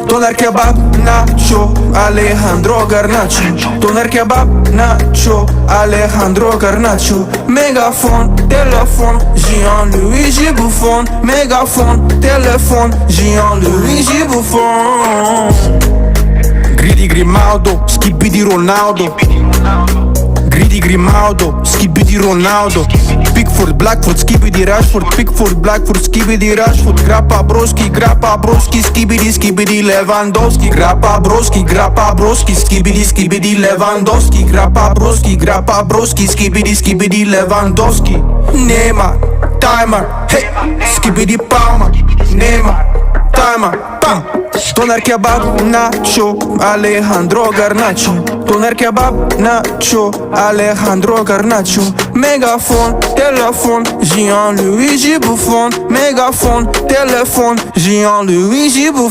Toner kebab, nacho, Alejandro Garnacho. Toner kebab, nacho, Alejandro Garnacho. Mégaphone, téléphone, Jean-Louis Bouffon. Mégaphone, téléphone, Jean-Louis Bouffon. Gridi Grimaldo, skibidi Ronaldo. Gridi Grimaldo, skibidi Ronaldo. Pickford, Blackford, skibidi Rashford. Pickford, Blackford, skibidi Rashford. Grappa broski, skibidi Lewandowski. Grappa broski, skibidi Lewandowski. Grappa broski, skibidi Lewandowski. Neymar, timer, hey, skibidi Palmer. Neymar, timer, pam. Toner kebab, nacho, Alejandro Garnacho. Toner kebab, nacho, Alejandro Garnacho. Mégaphone, téléphone, Jean-Louis Bouffon. Mégaphone, téléphone, Jean-Louis Bouffon.